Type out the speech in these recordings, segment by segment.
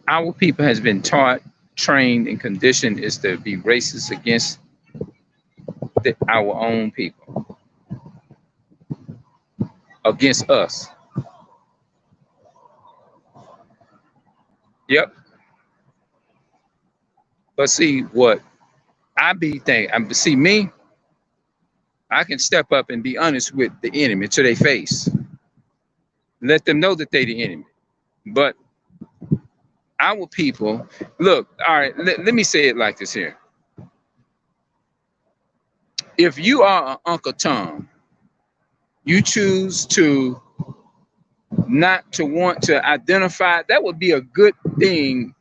Our people has been taught, trained, and conditioned is to be racist against our own people, against us. Yep. But see what I be thinking. See me. I can step up and be honest with the enemy to their face. Let them know that they the enemy. But our people, look, all right, let me say it like this here. If you are an Uncle Tom, you choose to not to want to identify, that would be a good thing.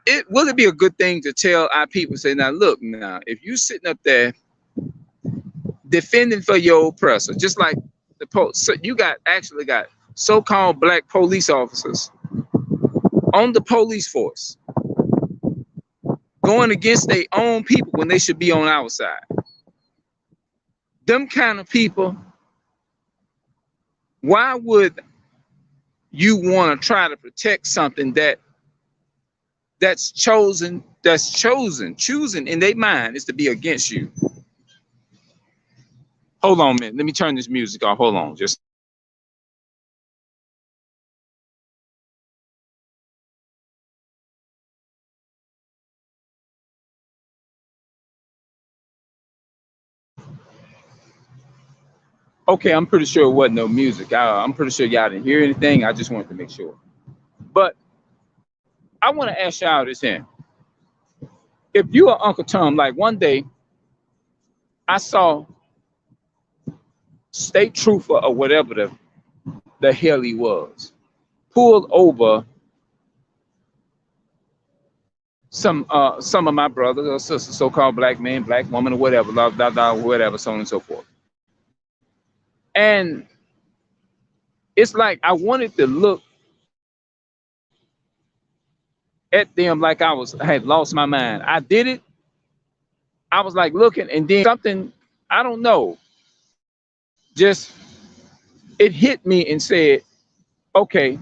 It be a good thing to tell our people, say, now look, now if you sitting up there defending for your oppressor, just like so you actually got so-called black police officers on the police force going against their own people when they should be on our side. Them kind of people, why would you want to try to protect something choosing in their mind is to be against you? Hold on a minute. Let me turn this music off. Hold on. Just okay. I'm pretty sure it wasn't no music. I'm pretty sure y'all didn't hear anything. I just wanted to make sure. But I want to ask y'all this here. If you are Uncle Tom, like one day I saw state trooper or whatever the hell he was pulled over some of my brothers or sisters, so-called black man, black woman, or whatever, blah, blah, blah, whatever, so on and so forth. And it's like I wanted to look at them like I had lost my mind. I did it. I was like looking, and then something, I don't know, just it hit me and said, okay,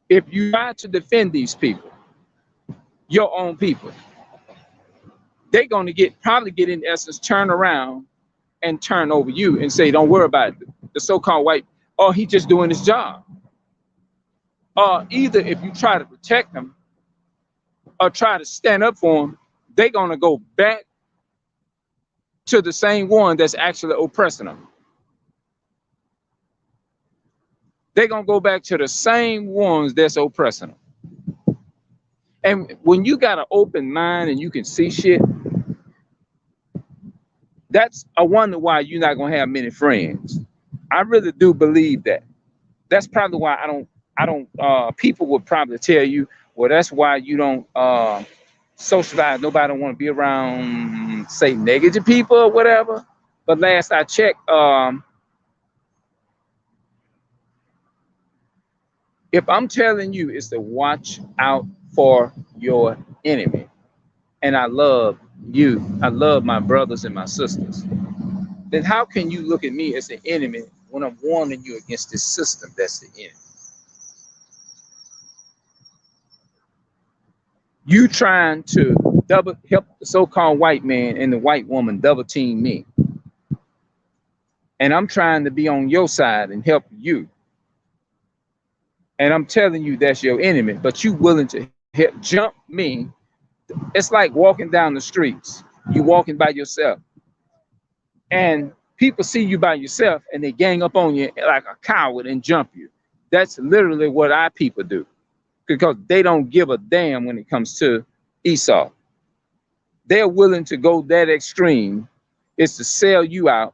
if you try to defend these people, your own people, they're going to probably get in essence, turn around and turn over you and say, don't worry about it. The so-called white, oh, he just doing his job. Either if you try to protect them or try to stand up for them, they're going to go back to the same one that's actually oppressing them. They're going to go back to the same ones that's oppressing them. And when you got an open mind and you can see shit, that's I wonder why you're not going to have many friends. I really do believe that. That's probably why I don't people would probably tell you, well, that's why you don't socialize. Nobody don't want to be around, say, negative people or whatever. But last I checked, if I'm telling you is to watch out for your enemy, and I love you, I love my brothers and my sisters, then how can you look at me as the enemy when I'm warning you against this system that's the enemy? You trying to help the so-called white man and the white woman double team me. And I'm trying to be on your side and help you. And I'm telling you that's your enemy, but you willing to jump me. It's like walking down the streets. You walking by yourself. And people see you by yourself and they gang up on you like a coward and jump you. That's literally what our people do. Because they don't give a damn when it comes to Esau. They're willing to go that extreme, is to sell you out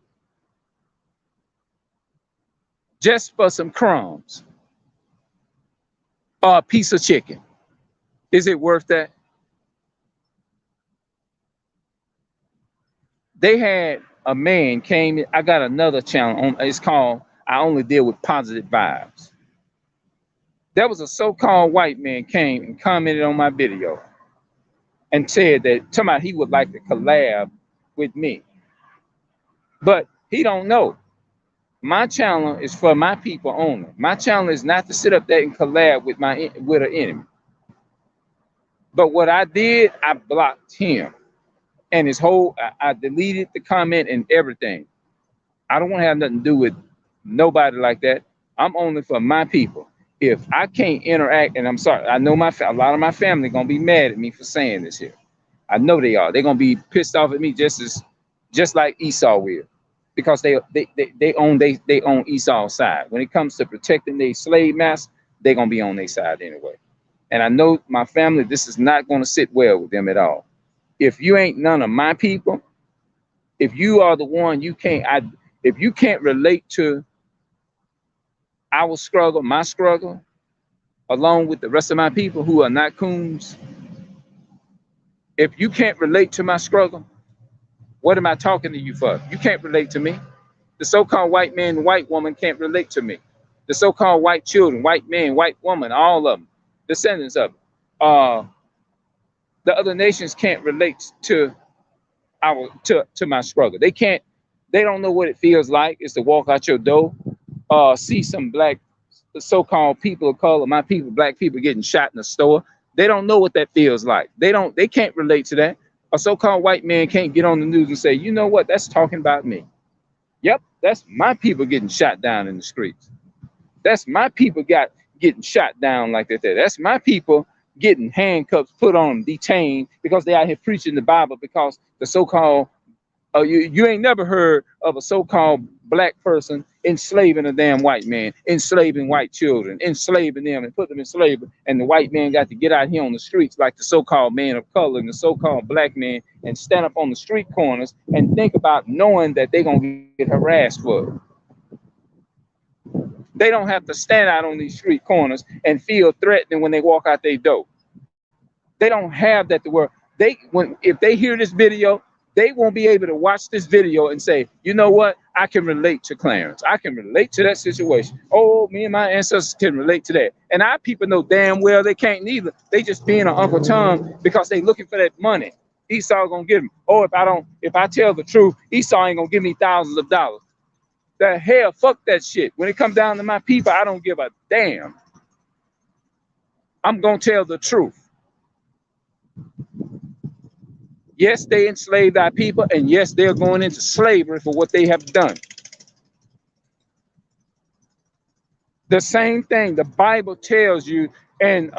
just for some crumbs or a piece of chicken. Is it worth that? They had a man came, I got another channel, it's called I Only Deal with Positive Vibes. There was a so-called white man came and commented on my video and said that somebody he would like to collab with me. But he don't know. My channel is for my people only. My channel is not to sit up there and collab with an enemy. But what I did, I blocked him and his whole. I deleted the comment and everything. I don't want to have nothing to do with nobody like that. I'm only for my people. If I can't interact, and I'm sorry, I know a lot of my family gonna be mad at me for saying this here. I know they are. They're gonna be pissed off at me just like Esau will, because they own Esau's side. When it comes to protecting their slave master, they're gonna be on their side anyway. And I know my family, this is not gonna sit well with them at all. If you ain't none of my people, if you are the one if you can't relate to our struggle, my struggle, along with the rest of my people who are not coons, if you can't relate to my struggle, what am I talking to you for? You can't relate to me. The so-called white man and white woman can't relate to me. The so-called white children, white man, white woman, all of them, descendants of it. The other nations can't relate to my struggle. They don't know what it feels like is to walk out your door, see some black so-called people of color, my people, black people getting shot in the store. They don't know what that feels like. They can't relate to that. A so-called white man can't get on the news and say, you know what, that's talking about me. Yep, that's my people getting shot down in the streets. That's my people getting shot down like that. That's my people getting handcuffs put on them, detained because they out here preaching the Bible because the so-called you ain't never heard of a so-called black person enslaving a damn white man, enslaving white children, enslaving them and put them in slavery. And the white man got to get out here on the streets like the so-called man of color and the so-called black man and stand up on the street corners and think about knowing that they're going to get harassed for it. They don't have to stand out on these street corners and feel threatened when they walk out their door. They don't have that to work. If they hear this video, they won't be able to watch this video and say, you know what, I can relate to Clarence. I can relate to that situation. Oh, me and my ancestors can relate to that. And our people know damn well they can't neither. They just being an Uncle Tom because they looking for that money. Esau gonna give them. Oh, if I tell the truth, Esau ain't gonna give me thousands of dollars. The hell, fuck that shit. When it comes down to my people, I don't give a damn. I'm gonna tell the truth. Yes, they enslaved our people, and yes, they're going into slavery for what they have done. The same thing the Bible tells you in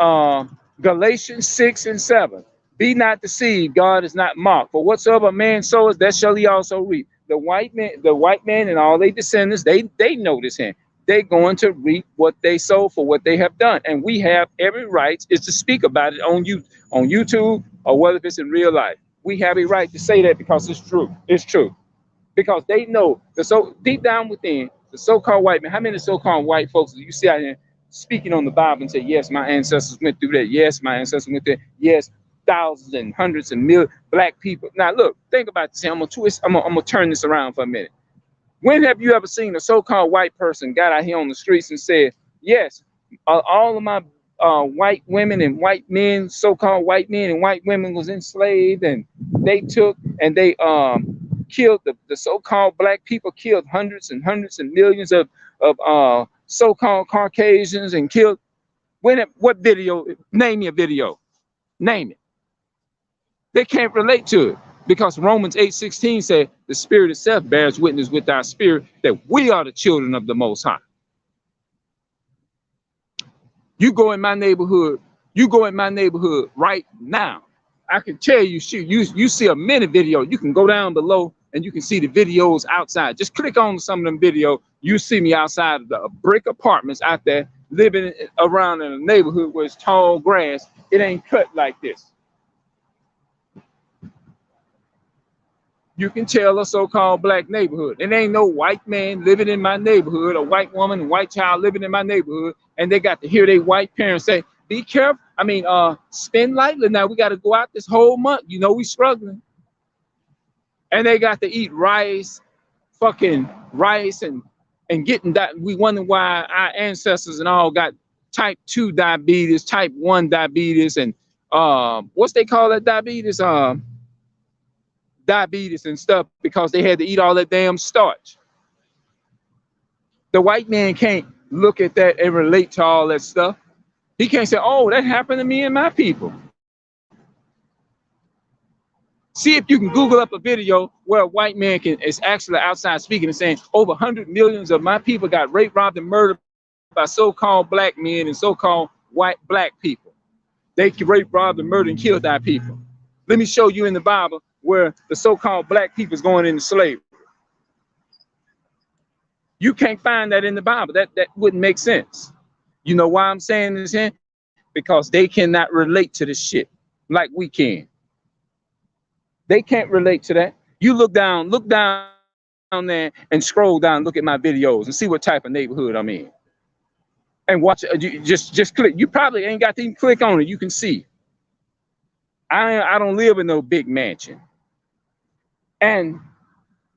Galatians 6 and 7. Be not deceived, God is not mocked. For whatsoever a man soweth, that shall he also reap. The white man and all their descendants, they know this hand. They're going to reap what they sow for what they have done. And we have every right is to speak about it on YouTube, or whether if it's in real life. We have a right to say that because it's true. It's true. Because they know deep down within the so-called white man. How many so-called white folks do you see out here speaking on the Bible and say, yes, my ancestors went through that. Yes, my ancestors went there. Yes, thousands and hundreds and millions black people. Now look, think about this. I'm gonna turn this around for a minute. When have you ever seen a so-called white person got out here on the streets and said, yes, all of my white women and white men, so-called white men and white women was enslaved, and they killed the so-called black people, killed hundreds and hundreds and millions of so-called Caucasians and killed. What video? Name me a video. Name it. They can't relate to it because Romans 8:16 said the Spirit itself bears witness with our spirit that we are the children of the Most High. You go in my neighborhood. You go in my neighborhood right now. I can tell you, shoot, you see a minute video. You can go down below and you can see the videos outside. Just click on some of them videos. You see me outside of the brick apartments out there living around in a neighborhood where it's tall grass. It ain't cut like this. You can tell a so-called black neighborhood. It ain't no white man living in my neighborhood, a white woman and white child living in my neighborhood, and they got to hear their white parents say, be careful. I mean, spend lightly now. We got to go out this whole month. You know we struggling. And they got to eat rice, fucking rice, and getting that. We wonder why our ancestors and all got type 2 diabetes, type 1 diabetes, and what's they call that diabetes? Diabetes and stuff because they had to eat all that damn starch. The white man can't look at that and relate to all that stuff. He can't say, oh, that happened to me and my people. See if you can Google up a video where a white man is actually outside speaking and saying over 100 millions of my people got raped, robbed, and murdered by so-called black men and so-called white black people. They raped, robbed, and murdered and killed our people. Let me show you in the Bible where the so-called black people is going into slavery. You can't find that in the Bible. That wouldn't make sense. You know why I'm saying this here? Because they cannot relate to this shit like we can. They can't relate to that. You look down there and scroll down, look at my videos and see what type of neighborhood I'm in. And watch, just click. You probably ain't got to even click on it. You can see. I don't live in no big mansion. And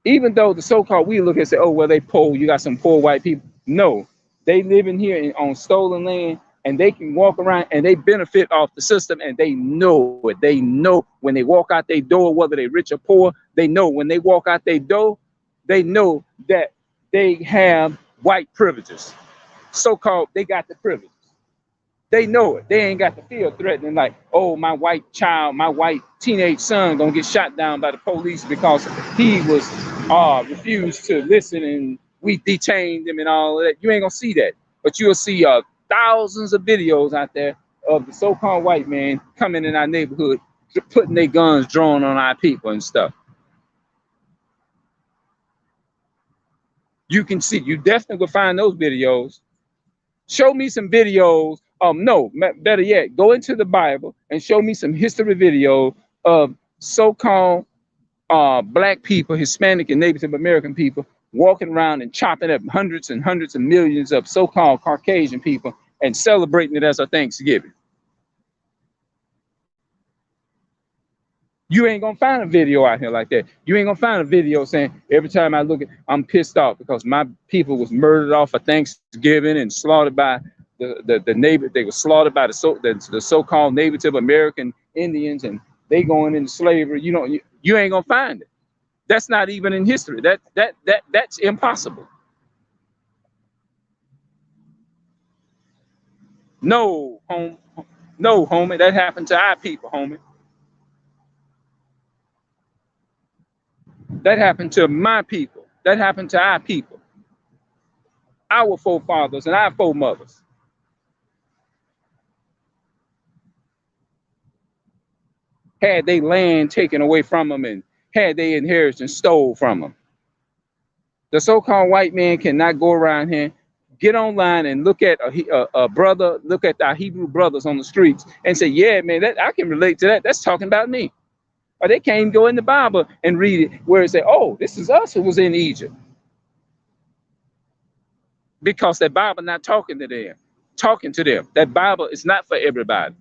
even though the so-called we look and say, oh, well, they poor, you got some poor white people. No, they live in here on stolen land, and they can walk around and they benefit off the system, and they know it. They know when they walk out their door, whether they're rich or poor, they know when they walk out their door, they know that they have white privileges. So-called, they got the privileges. They know it. They ain't got to feel threatening like, oh, my white child, my white teenage son gonna get shot down by the police because he was refused to listen and we detained him and all of that. You ain't gonna see that. But you'll see thousands of videos out there of the so-called white man coming in our neighborhood, putting their guns drawn on our people and stuff. You can see, you definitely will find those videos. Show me some videos. No, better yet, go into the Bible and show me some history video of so-called black people, Hispanic and Native American people walking around and chopping up hundreds and hundreds of millions of so-called Caucasian people and celebrating it as a Thanksgiving. You ain't gonna find a video out here like that. You ain't gonna find a video saying every time I look at, I'm pissed off because my people was murdered off of Thanksgiving and slaughtered by the neighbor. They were slaughtered by the so-called Native American Indians, and they going into slavery. You ain't gonna find it. That's not even in history. That's impossible. No, homie, that happened to our people, homie. That happened to my people. That happened to our people. Our forefathers and our foremothers. Had they land taken away from them and had they inheritance stole from them. The so-called white man cannot go around here, get online and look at a brother, look at our Hebrew brothers on the streets and say, yeah, man, I can relate to that. That's talking about me. Or they can't even go in the Bible and read it where it say, oh, this is us who was in Egypt. Because that Bible not talking to them. That Bible is not for everybody.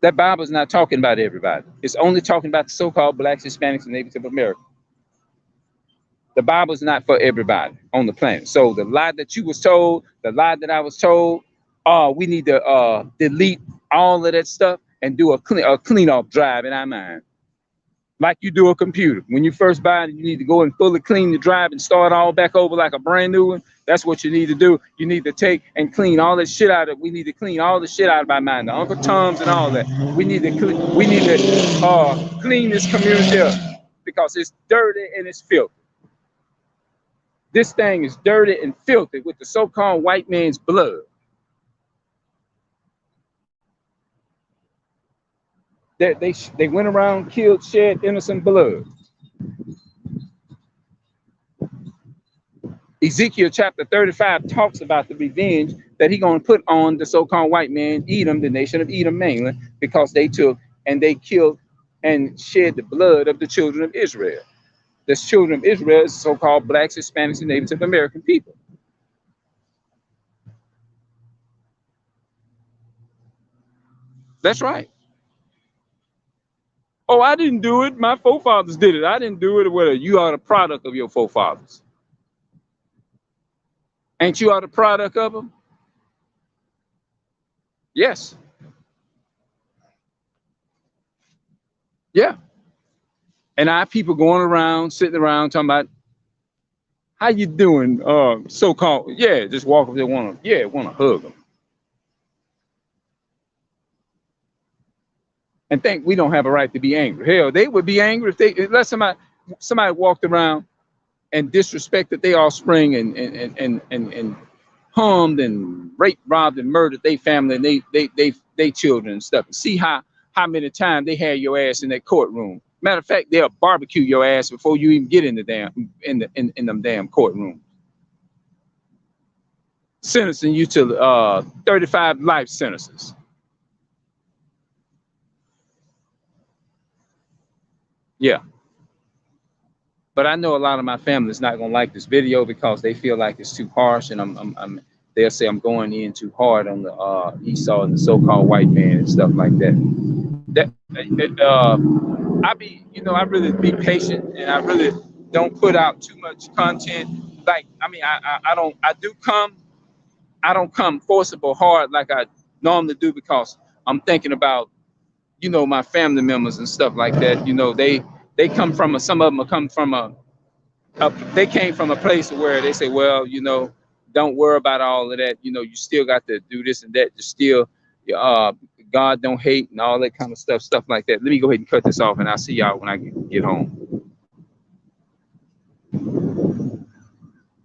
That Bible is not talking about everybody. It's only talking about the so-called blacks, Hispanics, and Native Americans. The Bible is not for everybody on the planet. So the lie that you was told, the lie that I was told, we need to delete all of that stuff and do a clean off drive in our mind. Like you do a computer. When you first buy it, you need to go and fully clean the drive and start all back over like a brand new one. That's what you need to do. You need to take and clean all this shit out of it. We need to clean all the shit out of my mind, the Uncle Toms and all that. We need to clean this community up because it's dirty and it's filthy. This thing is dirty and filthy with the so-called white man's blood. They went around, killed, shed innocent blood. Ezekiel chapter 35 talks about the revenge that he's going to put on the so-called white man, Edom, the nation of Edom mainly, because they took and they killed and shed the blood of the children of Israel. The children of Israel is so-called blacks, Hispanics, and Native American people. That's right. Oh, I didn't do it. My forefathers did it. I didn't do it. Well, you are the product of your forefathers. Ain't you are the product of them? Yes. Yeah. And our people going around, sitting around talking about How you doing? So-called, yeah, just walk up there, wanna hug them, and think we don't have a right to be angry. Hell, they would be angry if they let somebody walked around and disrespected their offspring and harmed and raped, robbed, and murdered their family and they children and stuff. And see how many times they had your ass in that courtroom. Matter of fact, they'll barbecue your ass before you even get in the damn in them damn courtroom, sentencing you to 35 life sentences. Yeah. But I know a lot of my family is not gonna like this video because they feel like it's too harsh, and they'll say I'm going in too hard on the Esau and the so-called white man and stuff like that. I be, I really be patient, and I really don't put out too much content. Like, I mean, I don't come forcible hard like I normally do because I'm thinking about, my family members and stuff like that. They come from some of them come from they came from a place where they say, well, don't worry about all of that. You still got to do this and that. You still, uh, God don't hate and all that kind of stuff like that. Let me go ahead and cut this off, and I'll see y'all when I get home.